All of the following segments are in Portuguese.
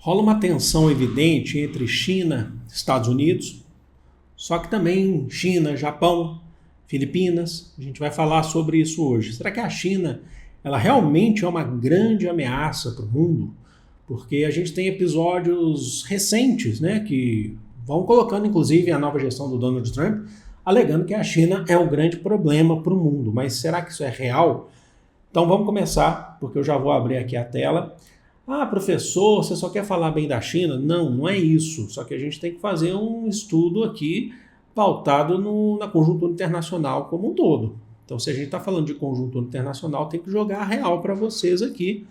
Rola uma tensão evidente entre China e Estados Unidos, só que também China, Japão, Filipinas. A gente vai falar sobre isso hoje. Será que a China ela realmente é uma grande ameaça para o mundo? Porque a gente tem episódios recentes, né, que vão colocando inclusive a nova gestão do Donald Trump, alegando que a China é o grande problema para o mundo. Mas será que isso é real? Então vamos começar, porque eu já vou abrir aqui a tela. Ah, professor, você só quer falar bem da China? Não, não é isso. Só que a gente tem que fazer um estudo aqui pautado na conjuntura internacional como um todo. Então, se a gente está falando de conjuntura internacional, tem que jogar a real para vocês aqui,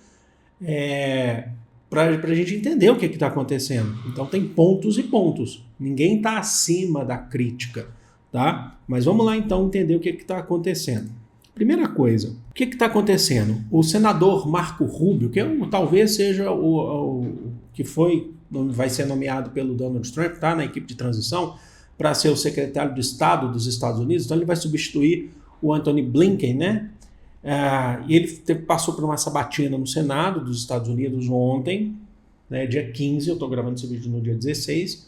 para a gente entender o que está acontecendo. Então, tem pontos e pontos. Ninguém está acima da crítica, tá? Mas vamos lá, então, entender o que está acontecendo. Primeira coisa, o que está acontecendo? O senador Marco Rubio, que talvez seja o que vai ser nomeado pelo Donald Trump, tá, na equipe de transição, para ser o secretário de Estado dos Estados Unidos, então ele vai substituir o Antony Blinken, né? E ele passou por uma sabatina no Senado dos Estados Unidos ontem, né, dia 15, eu estou gravando esse vídeo no dia 16,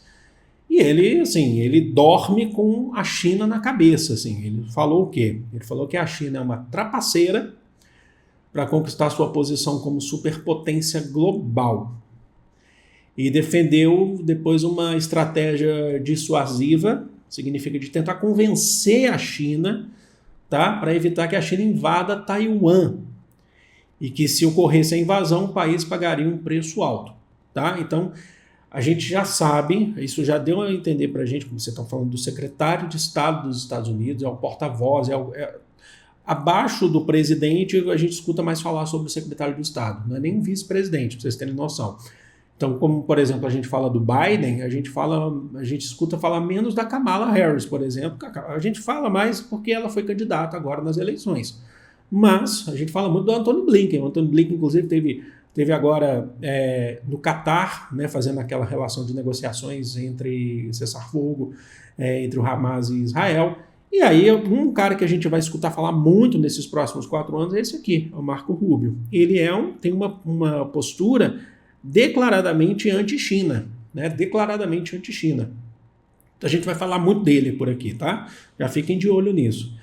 e ele dorme com a China na cabeça, assim. Ele falou o quê? Ele falou que a China é uma trapaceira para conquistar sua posição como superpotência global. E defendeu depois uma estratégia dissuasiva, significa de tentar convencer a China, tá, para evitar que a China invada Taiwan. E que se ocorresse a invasão, o país pagaria um preço alto. Tá? Então, a gente já sabe, isso já deu a entender para a gente, como você está falando, do secretário de Estado dos Estados Unidos, é o porta-voz, abaixo do presidente a gente escuta mais falar sobre o secretário de Estado, não é nem um vice-presidente, para vocês terem noção. Então, como, por exemplo, a gente fala do Biden, a gente escuta falar menos da Kamala Harris, por exemplo. A gente fala mais porque ela foi candidata agora nas eleições. Mas a gente fala muito do Antony Blinken. O Antony Blinken, inclusive, teve agora no Catar, né, fazendo aquela relação de negociações entre cessar-fogo, entre o Hamas e Israel. E aí, um cara que a gente vai escutar falar muito nesses próximos 4 anos é esse aqui, o Marco Rubio. Ele tem uma postura declaradamente anti-China, né? Declaradamente anti-China. A gente vai falar muito dele por aqui, tá? Já fiquem de olho nisso.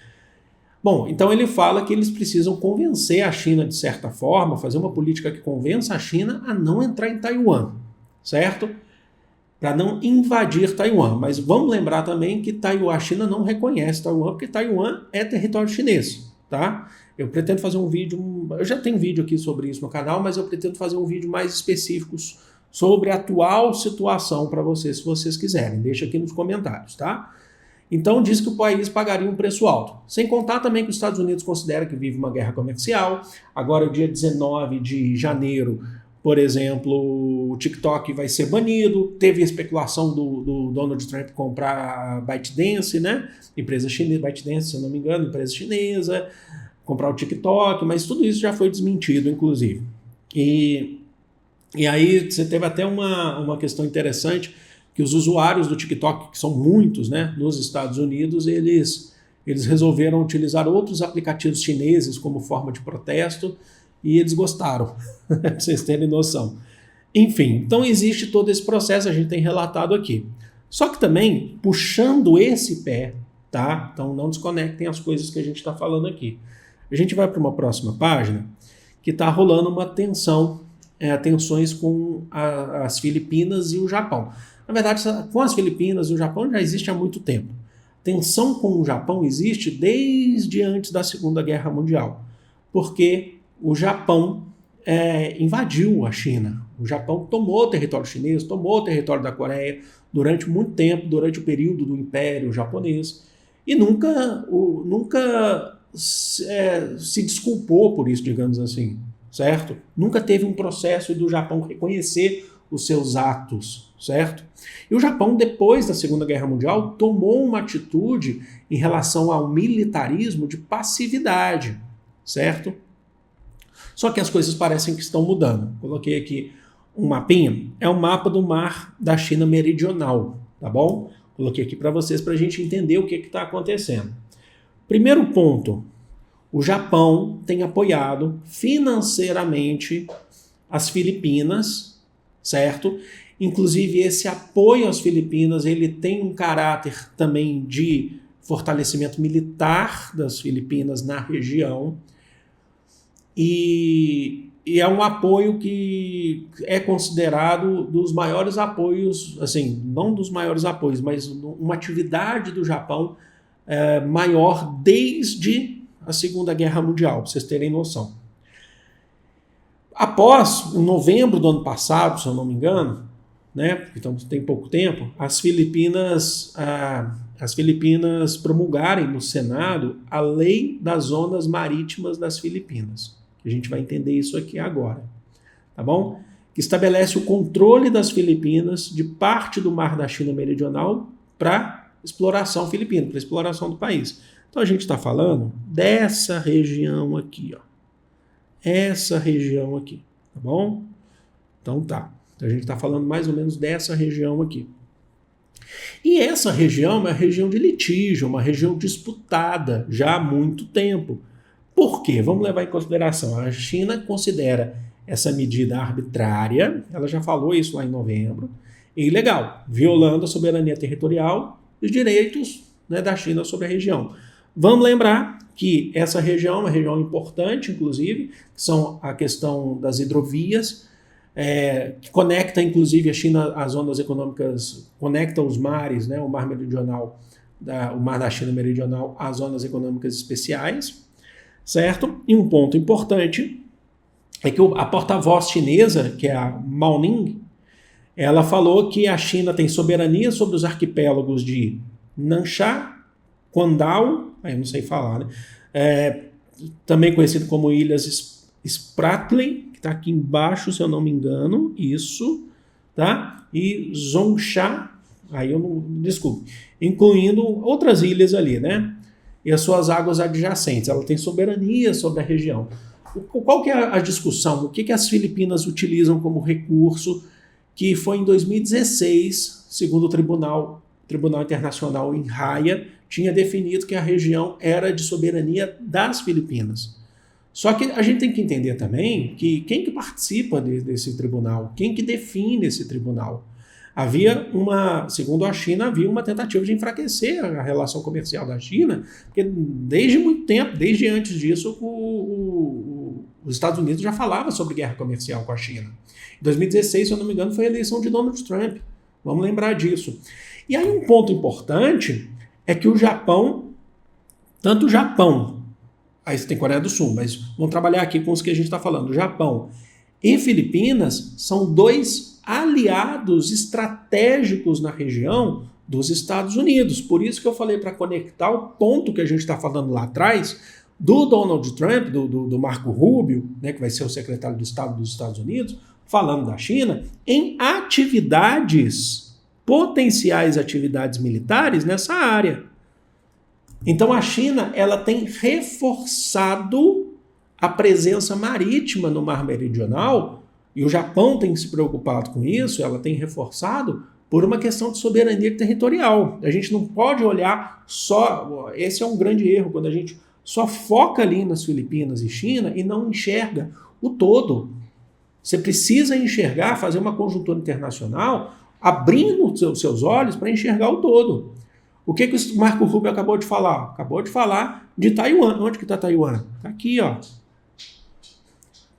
Bom, então ele fala que eles precisam convencer a China de certa forma, fazer uma política que convença a China a não entrar em Taiwan, certo? Para não invadir Taiwan. Mas vamos lembrar também que a China não reconhece Taiwan, porque Taiwan é território chinês, tá? Eu pretendo fazer um vídeo, eu já tenho vídeo aqui sobre isso no canal, mas eu pretendo fazer um vídeo mais específico sobre a atual situação para vocês, se vocês quiserem. Deixa aqui nos comentários, tá? Então diz que o país pagaria um preço alto. Sem contar também que os Estados Unidos considera que vive uma guerra comercial. Agora, dia 19 de janeiro, por exemplo, o TikTok vai ser banido. Teve a especulação do Donald Trump comprar a ByteDance, né? Empresa chinesa, ByteDance, se eu não me engano, empresa chinesa, comprar o TikTok, mas tudo isso já foi desmentido, inclusive. E aí você teve até uma questão interessante, que os usuários do TikTok, que são muitos, né, nos Estados Unidos, eles resolveram utilizar outros aplicativos chineses como forma de protesto, e eles gostaram, para vocês terem noção. Enfim, então existe todo esse processo, a gente tem relatado aqui. Só que também, puxando esse pé, tá? Então não desconectem as coisas que a gente está falando aqui. A gente vai para uma próxima página que está rolando uma tensões com as Filipinas e o Japão. Na verdade, com as Filipinas e o Japão já existe há muito tempo. Tensão com o Japão existe desde antes da Segunda Guerra Mundial, porque o Japão invadiu a China. O Japão tomou o território chinês, tomou o território da Coreia durante muito tempo, durante o período do Império Japonês, e nunca se desculpou por isso, digamos assim, certo? Nunca teve um processo do Japão reconhecer os seus atos, certo? E o Japão, depois da Segunda Guerra Mundial, tomou uma atitude em relação ao militarismo de passividade, certo? Só que as coisas parecem que estão mudando. Coloquei aqui um mapinha, é um mapa do mar da China Meridional, tá bom? Coloquei aqui para vocês para a gente entender o que está acontecendo. Primeiro ponto, o Japão tem apoiado financeiramente as Filipinas, certo? Inclusive, esse apoio às Filipinas, ele tem um caráter também de fortalecimento militar das Filipinas na região, e é um apoio que é considerado dos maiores apoios, assim, não dos maiores apoios, mas uma atividade do Japão maior desde a Segunda Guerra Mundial, para vocês terem noção. Após, em novembro do ano passado, se eu não me engano, né, então tem pouco tempo, as Filipinas promulgarem no Senado a Lei das Zonas Marítimas das Filipinas. A gente vai entender isso aqui agora, tá bom? Que estabelece o controle das Filipinas de parte do Mar da China Meridional para exploração filipina, para exploração do país. Então a gente está falando dessa região aqui, ó. Essa região aqui, tá bom? Então tá. A gente está falando mais ou menos dessa região aqui. E essa região é uma região de litígio, uma região disputada já há muito tempo. Por quê? Vamos levar em consideração. A China considera essa medida arbitrária, ela já falou isso lá em novembro, e ilegal, violando a soberania territorial e os direitos, né, da China sobre a região. Vamos lembrar que essa região é uma região importante, inclusive, que são a questão das hidrovias, que conecta, inclusive, a China às zonas econômicas, conecta os mares, né, o mar meridional, o mar da China meridional às zonas econômicas especiais, certo? E um ponto importante é que a porta-voz chinesa, que é a Mao Ning, ela falou que a China tem soberania sobre os arquipélagos de Nansha, Qandao, aí eu não sei falar, né? Também conhecido como Ilhas Spratly, que está aqui embaixo, se eu não me engano, isso, tá? E Zhongsha, aí eu não, desculpe, incluindo outras ilhas ali, né? E as suas águas adjacentes. Ela tem soberania sobre a região. Qual que é a discussão? O que as Filipinas utilizam como recurso que foi em 2016, segundo o Tribunal Internacional em Haia, tinha definido que a região era de soberania das Filipinas. Só que a gente tem que entender também que quem que participa desse tribunal, quem que define esse tribunal. Segundo a China, havia uma tentativa de enfraquecer a relação comercial da China, porque desde muito tempo, desde antes disso, os Estados Unidos já falava sobre guerra comercial com a China. Em 2016, se eu não me engano, foi a eleição de Donald Trump. Vamos lembrar disso. E aí um ponto importante é que o Japão, tanto o Japão, aí você tem Coreia do Sul, mas vamos trabalhar aqui com os que a gente está falando, Japão e Filipinas são dois aliados estratégicos na região dos Estados Unidos. Por isso que eu falei para conectar o ponto que a gente está falando lá atrás do Donald Trump, do Marco Rubio, né, que vai ser o secretário de Estado dos Estados Unidos, falando da China, em potenciais atividades militares nessa área. Então a China ela tem reforçado a presença marítima no Mar Meridional, e o Japão tem se preocupado com isso, ela tem reforçado por uma questão de soberania territorial. A gente não pode olhar só, esse é um grande erro, quando a gente só foca ali nas Filipinas e China e não enxerga o todo. Você precisa enxergar, fazer uma conjuntura internacional, abrindo os seus olhos para enxergar o todo. O que o Marco Rubio acabou de falar? Acabou de falar de Taiwan. Onde que está Taiwan? Está aqui, ó.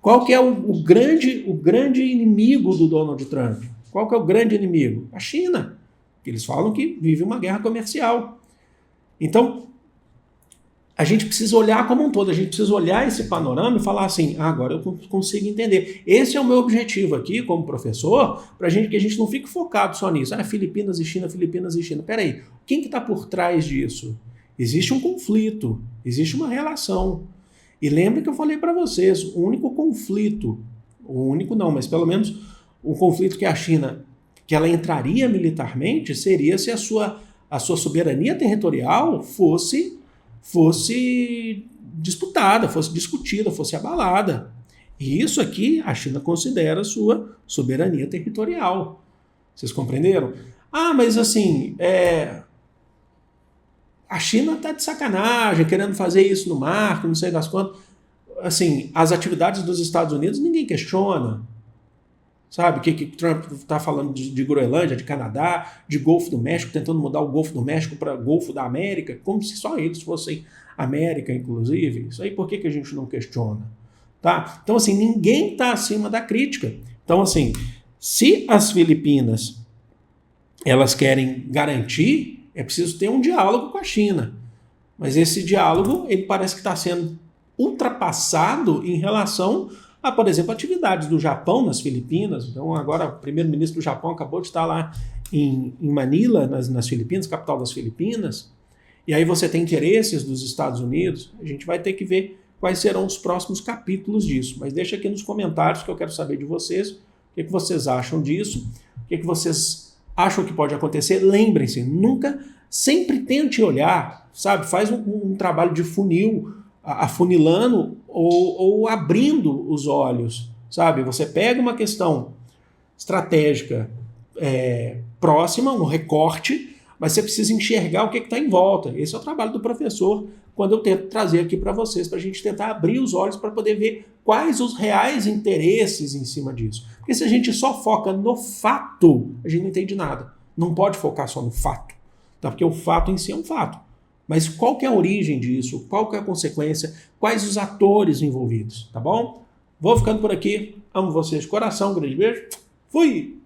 Qual que é o grande inimigo do Donald Trump? Qual que é o grande inimigo? A China. Eles falam que vive uma guerra comercial. Então, a gente precisa olhar como um todo, a gente precisa olhar esse panorama e falar assim, agora eu consigo entender. Esse é o meu objetivo aqui como professor, para que a gente não fique focado só nisso. Filipinas e China, Filipinas e China. Peraí, quem que está por trás disso? Existe um conflito, existe uma relação. E lembre que eu falei para vocês, o único conflito, o único não, mas pelo menos o conflito que a China, que ela entraria militarmente, seria se a sua soberania territorial fosse disputada, fosse discutida, fosse abalada. E isso aqui a China considera sua soberania territorial. Vocês compreenderam? Mas assim, a China está de sacanagem, querendo fazer isso no mar, não sei das quantas. Assim, as atividades dos Estados Unidos ninguém questiona. Sabe, que Trump está falando de Groenlândia, de Canadá, de Golfo do México, tentando mudar o Golfo do México para Golfo da América, como se só eles fossem América, inclusive. Isso aí, por que a gente não questiona? Tá? Então, assim, ninguém está acima da crítica. Então, assim, se as Filipinas elas querem garantir, é preciso ter um diálogo com a China. Mas esse diálogo, ele parece que está sendo ultrapassado em relação a, por exemplo, atividades do Japão nas Filipinas. Então, agora, o primeiro-ministro do Japão acabou de estar lá em Manila, nas Filipinas, capital das Filipinas, e aí você tem interesses dos Estados Unidos. A gente vai ter que ver quais serão os próximos capítulos disso. Mas deixa aqui nos comentários que eu quero saber de vocês, o que vocês acham disso, o que vocês acham que pode acontecer. Lembrem-se, sempre tente olhar, sabe? Faz um trabalho de funil, afunilando ou abrindo os olhos, sabe? Você pega uma questão estratégica próxima, um recorte, mas você precisa enxergar o que está em volta. Esse é o trabalho do professor, quando eu tento trazer aqui para vocês, para a gente tentar abrir os olhos para poder ver quais os reais interesses em cima disso. Porque se a gente só foca no fato, a gente não entende nada. Não pode focar só no fato, tá? Porque o fato em si é um fato. Mas qual que é a origem disso? Qual que é a consequência? Quais os atores envolvidos, tá bom? Vou ficando por aqui. Amo vocês de coração. Um grande beijo. Fui!